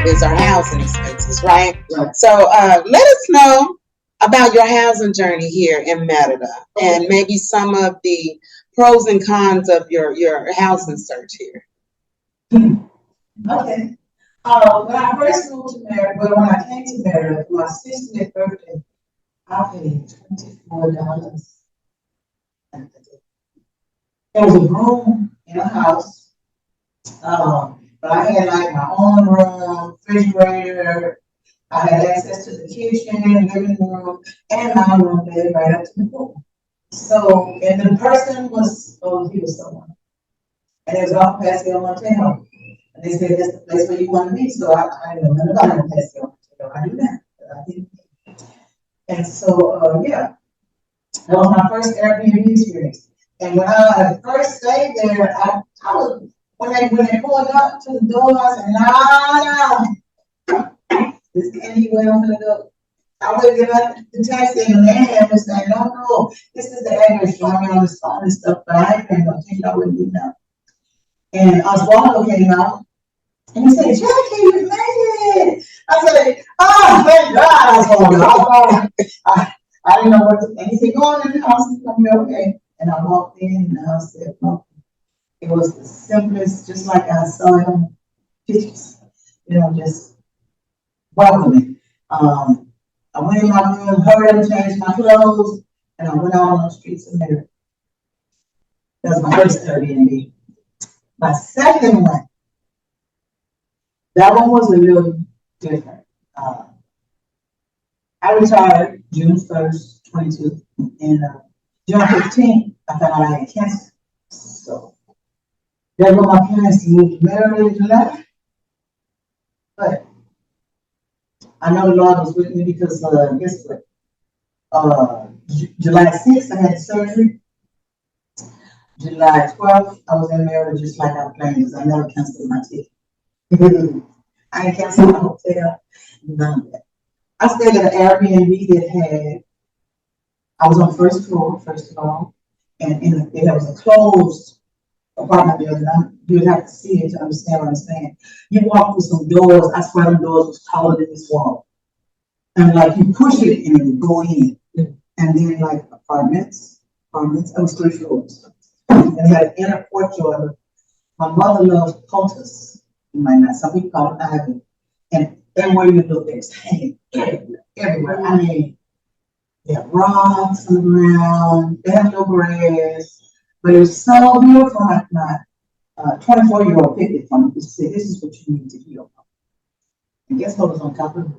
is our housing expenses, right? Right. So let us know about your housing journey here in Merida and maybe some of the pros and cons of your housing search here. Okay. When I first moved to Merida, well, when I came to Merida for my 60th birthday, I paid $24. There was a room in a house, but I had like my own room, refrigerator. I had access to the kitchen, living room, and my room bed right up to the pool. So, and the person was, oh, he was someone. And it was off Pascal, Montana. And they said, that's the place where you want to be. So I know nothing about Pascal, Montana. I do that. But I didn't. And so, yeah, that was my first Airbnb experience. And when I first stayed there, I was, when they pulled up to the door, I said, nah, this can't be where I'm gonna go. I would get out the taxi and the man was saying, no, this is the address showing me on the phone and stuff, but I ain't paying no attention, I wouldn't do that. And Oswaldo came out and he said, Jackee, you made it. I said, oh, thank God, Oswaldo. I didn't know what to, and he said, go on in the house, it's gonna be okay. And I walked in and the house said, no. It was the simplest, just like I saw it on pictures, you know, just welcoming. I went in my room, hurried up, changed my clothes, and I went out on the streets of Merida. That was my first Airbnb. My second one, that one was a little different. I retired June 1st, 22, and June 15th, I found out I had cancer. So that's when my parents moved to Merida in July. But I know the Lord was with me because guess what? July 6th, I had surgery. July 12th, I was in Merida just like I planned because I never canceled my ticket. I ain't canceled my hotel, none of that. I stayed at an Airbnb that had, I was on the first floor, first of all, and there was a closed apartment building. You would have to see it to understand what I'm saying. You walk through some doors, I swear them doors was taller than this wall. And like you push it and it would go in. And then like apartments, it was 3 floors. And it had an inner courtyard. My mother loves potus. You might not, some people call it ivy. And everywhere you look, there's hanging everywhere. I mean, they have rocks on the ground, they have no grass, but it was so beautiful. My 24-year-old picked it from me. He said, this is what you need to heal from. And guess what was on top of it?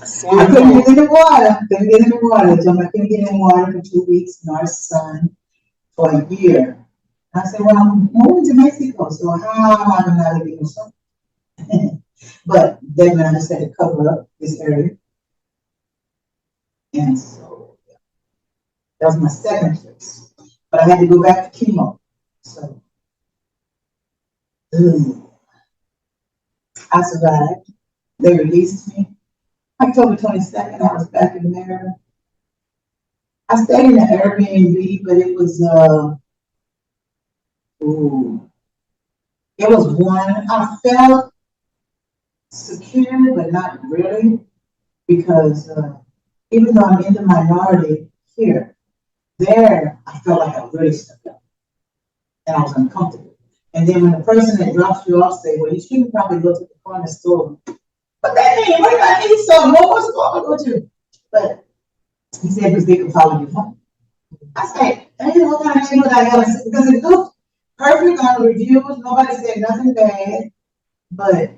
I couldn't get in the water. I couldn't get in the water for 2 weeks, not sun for a year. I said, well, I'm moving to Mexico, so how am I going to get no sun? But then I just had to cover up this area. And so that was my second place. But I had to go back to chemo. So I survived. They released me. October 22nd, I was back in Merida. I stayed in the Airbnb, but it was one. I felt secure, but not really, because even though I'm in the minority here, there I felt like I really stepped up, and I was uncomfortable. And then when the person that drops you off say, "Well, you shouldn't probably go to the corner store," but that means what if I need something? What's going on with you? But he said because they can follow you home. I said, I didn't know what kind of neighborhood I got because it looked perfect on the reviews. Nobody said nothing bad, but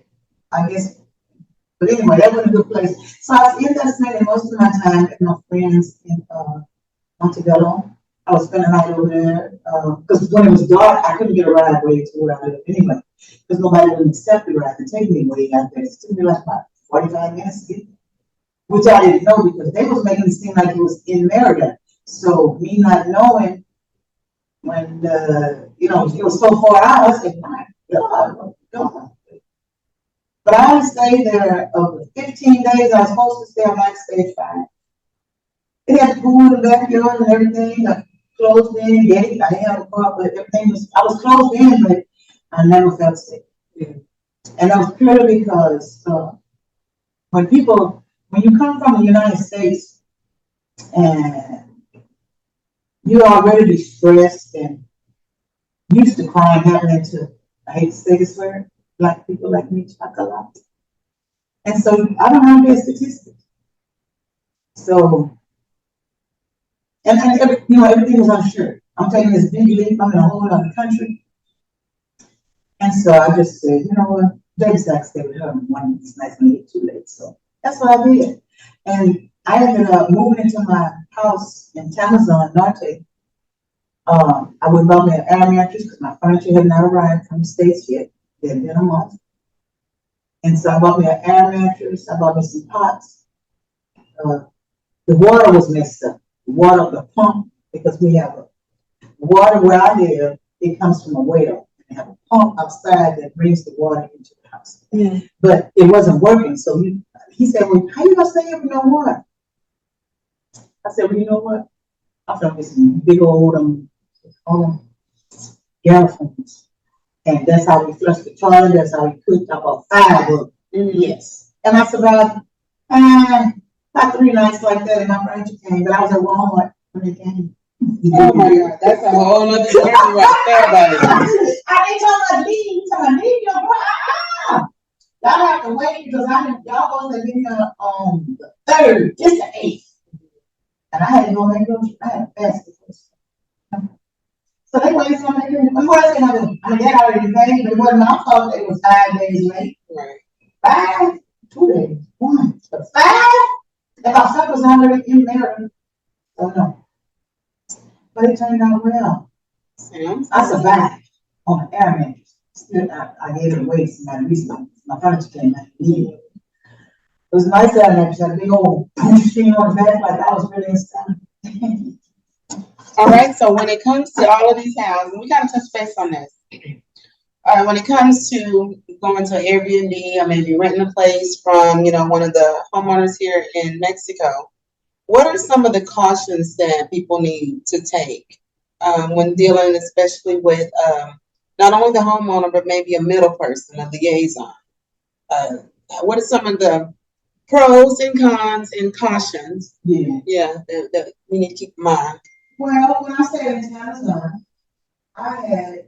I guess. But anyway, that was a good place. So I ended up spending most of my time with my friends in Montebello. I was spending the night over there because when it was dark, I couldn't get a ride way to where I live anyway, because nobody would accept the ride to take me way out there. It took me like about 45 minutes to get there, which I didn't know because they was making it seem like it was in Merida. So me not knowing when it was so far out, I said, "My God, God." But I only stayed there over 15 days. I was supposed to stay on like stage 5. It had the pool in the backyard and everything. I closed in, I didn't have a car, but everything was, I was closed in, but I never felt safe. Yeah. And that was purely because when you come from the United States and you're already stressed and used to crime happening to, I hate to say this word, black people like me, chocolate. And so I don't have bad statistics. So, and everything was unsure. I'm taking this big leap, I'm in a whole other country. And so I just said, you know what, David's got to stay with her one it's nice when it's too late. So that's what I did. And I ended up moving into my house in Tamazon, Norte. I would bought me an air mattress because my furniture had not arrived from the States yet. It had been a month. And so I bought me an air mattress, I bought me some pots. The water was messed up. The water, the pump, because we have a water where I live, it comes from a well. They have a pump outside that brings the water into the house. Mm. But it wasn't working. So he said, well, how you gonna stay here with no water? I said, well, you know what? I'm gonna get some big old gallons. And that's how we flushed the toilet, that's how we cooked up a firewood. Yes. And I survived about 3 nights like that, and my furniture came, but I was at Walmart when it came. Oh my God, that's a whole other journey right there, buddy. I ain't talking about leave, you talking about leave your brother. Y'all have to wait because y'all supposed to be here on the 3rd, it's the 8th. And I had to go make those, I had to fast the so they waited for me. Before I said, I mean, they already paid, but it wasn't my fault. It was 5 days late. Right. 5, 2 days, 1, but 5. And my son was already in Maryland. Oh no. But it turned out well. I survived on an air mattress. Still, I gave it away to somebody recently. My furniture came out. It was a nice air mattress. Had a big old screen on the back, like I was really inside. All right, so when it comes to all of these houses, we gotta touch base on this. When it comes to going to Airbnb or maybe renting a place from, one of the homeowners here in Mexico, what are some of the cautions that people need to take when dealing, especially with not only the homeowner, but maybe a middle person, a liaison? What are some of the pros and cons and cautions? Yeah. That we need to keep in mind. Well, when I stayed in Amazon, I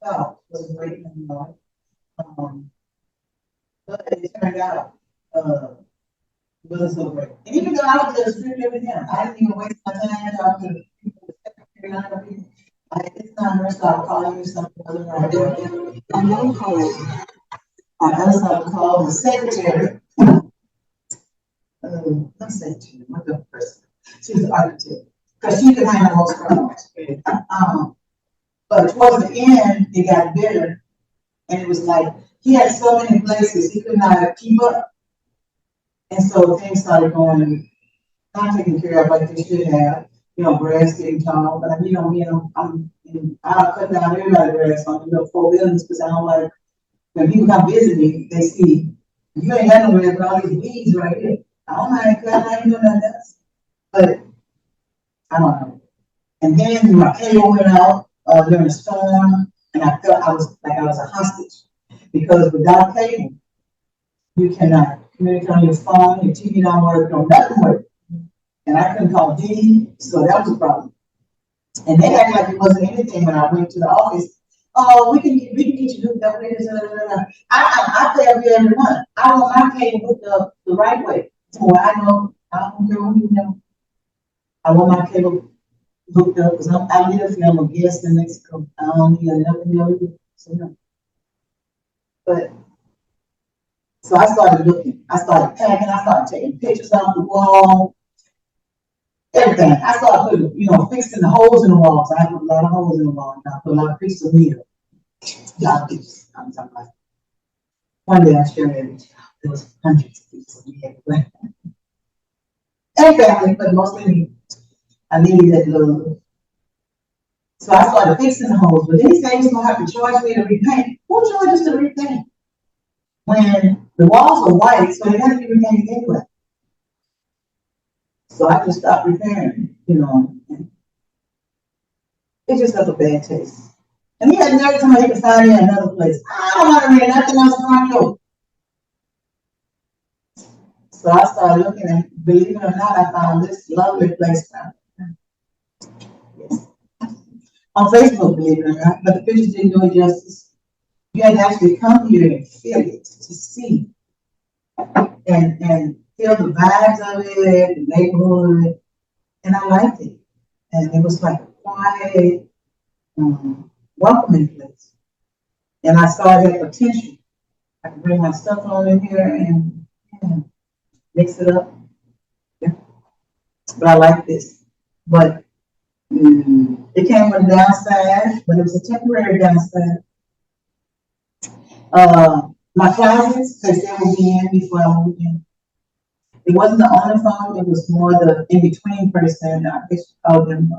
thought was great in the north. But it turned out wasn't so great. And even though I was just strictly with him, I didn't even waste my time talking to people. It's time to start calling you something other than I do. And then I started to call the secretary. Not secretary, what the person? She's the architect. Because she could handle most problems. But towards the end, it got better. And it was like, he had so many places, he could not keep up. And so things started going, not taken care of like they should have. Grass getting tall, but I'll cut down everybody's grass on the 4 buildings because I don't like, when people come visit me, they see, you ain't got no grass, but all these weeds right here. I don't mind cutting, I ain't doing nothing else. But I don't know. And then my cable went out during a storm, and I felt I was a hostage because without cable, you cannot communicate on your phone, your TV don't work, no nothing work. And I couldn't call D, so that was a problem. And they acted like it wasn't anything when I went to the office. Oh, we can get you hooked up with this. I pay every month. I want my cable hooked up the right way. So I know I don't care who you know. I want my cable hooked up because I live here, I'm a guest in Mexico. I don't need nothing else. So no. But so I started looking, I started packing, I started taking pictures off the wall, everything. I started putting, fixing the holes in the walls. I put a lot of holes in the wall. I put a lot of pieces of metal. I'm talking about. One day I shared it. There was hundreds of pieces of metal. And family, but mostly me. I needed that love. So I started fixing the holes, but then he said he was gonna have to charge me to repaint. Who charges to repaint? When the walls are white, so they have to be repainted anyway. So I just stopped repairing, It just left a bad taste. And he had never told me he could find me another place. I don't want to rent nothing else from you. So I started looking, and believe it or not, I found this lovely place now. Yes. On Facebook, believe it or not, but the pictures didn't do it justice. You had to actually come here and feel it to see and feel the vibes of it, the neighborhood, and I liked it. And it was like a quiet, welcoming place. And I saw that potential. I could bring my stuff on in here and mix it up. Yeah. But I like this. But it came with a downside, but it was a temporary downside. My closets, because they will be in before I moved in. It wasn't the owner phone, it was more the in-between person. I guess you call them,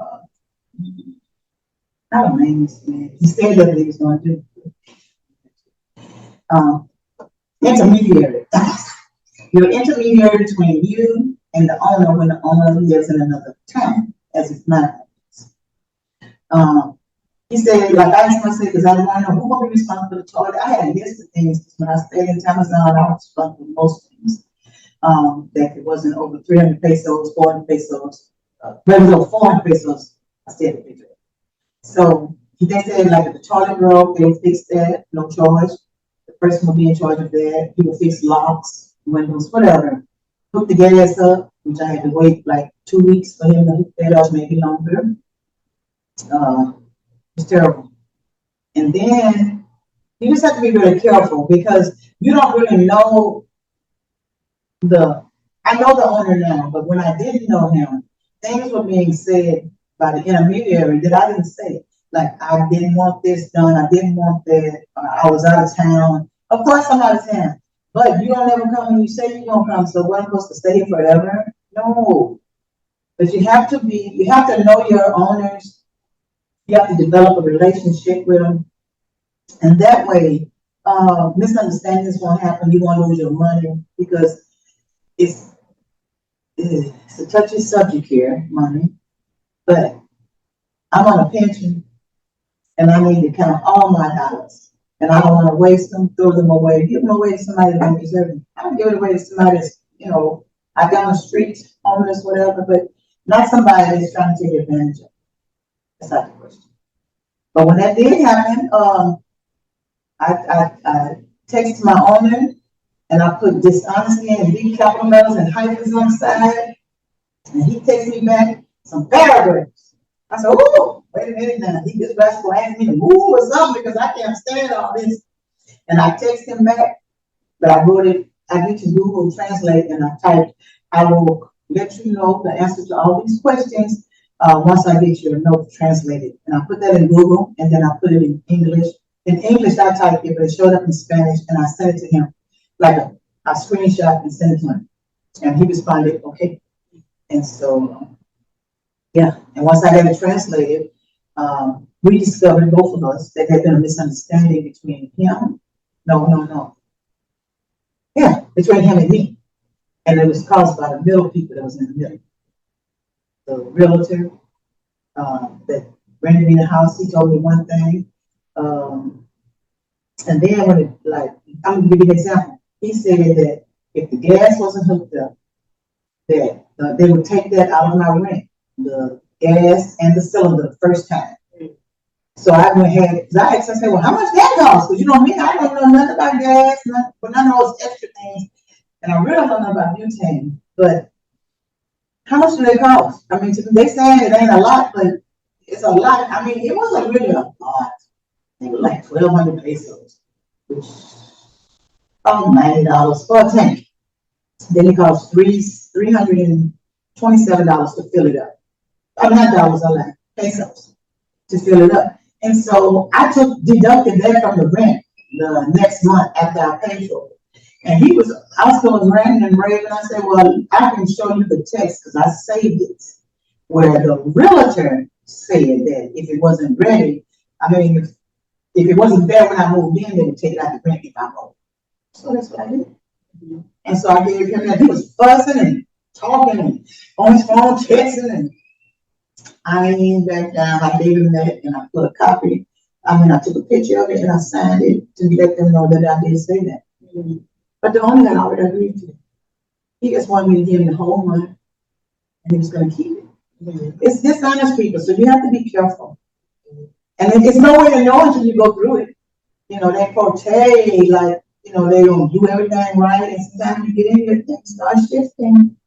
I don't know this man. He said that he was going to do. Intermediary. You're intermediary between you and the owner when the owner lives in another town, as it's not. He said, like I just want to say, because I don't want to know who will be responsible for the toilet. I had a list of things when I stayed in Amazon. I was responsible for most things. That it wasn't over 300 pesos, 400 pesos. When it was over 400 pesos, I stayed at the So they said, like, if the toilet broke, they would fix that, no charge. The person will be in charge of that. He will fix locks, windows, whatever. Hook the gas up, which I had to wait like 2 weeks for him to hook that up, maybe longer. It's terrible. And then you just have to be really careful because you don't really know I know the owner now, but when I didn't know him, things were being said by the intermediary that I didn't say. Like, I didn't want this done, I didn't want that, I was out of town. Of course I'm out of town, but you don't ever come when you say you're gonna come, so what, I'm supposed to stay here forever? No. But you have to know your owners. You have to develop a relationship with them. And that way, misunderstandings won't happen. You won't lose your money because it's a touchy subject here, money. But I'm on a pension and I need to count all my dollars. And I don't want to waste them, throw them away, give them away to somebody that don't deserve them. I don't give it away to somebody that's, out down the streets, homeless, whatever, but not somebody that's trying to take advantage of it. That's not the question. But when that did happen, I texted my owner and I put dishonesty in big capital letters and hyphens on the side. And he texted me back some paragraphs. I said, oh, wait a minute now. He just rascal asked me to move or something because I can't stand all this. And I texted him back, but I wrote it, I went to Google Translate and I typed, I will let you know the answer to all these questions once I get your note translated. And I put that in Google and then I put it in English. In English, I typed it, but it showed up in Spanish and I sent it to him, like a screenshot and sent it to him. And he responded, okay. And so, yeah. And once I got it translated, we discovered, both of us, that there had been a misunderstanding between him. No. Yeah, between him and me. And it was caused by the middle people that was in the middle. The realtor that rented me the house, he told me one thing. And then when it, like, I'm gonna give you an example. He said that if the gas wasn't hooked up, that they would take that out of my rent, the gas and the cylinder the first time. So I went ahead, because I asked him, I said, well, how much that cost? Because you know me, I don't know nothing about gas, but none of those extra things. And I really don't know about butane, but how much do they cost? I mean, they saying it ain't a lot, but it's a lot. I mean, it wasn't really a lot. I think it was like 1,200 pesos, which $90 for a tank. Then it costs $327 to fill it up. Not dollars, pesos to fill it up. And so I deducted that from the rent the next month after I paid for it. And I was still ranting and raving. I said, well, I can show you the text because I saved it, where the realtor said that if it wasn't ready, I mean, if it wasn't there when I moved in, they would take it out the rent if I moved. So that's what I did. And so I gave him that. He was fussing and talking and on his phone texting, and I ain't back down. I gave him that and I put a copy I took a picture of it and I signed it to let them know that I did say that. But the owner had already agreed to it. He just wanted me to give him the whole money, and he was gonna keep it. It's dishonest people, so you have to be careful. And it's no way to know until you go through it. They portray like, they don't do everything right, and sometimes you get in here, things start shifting.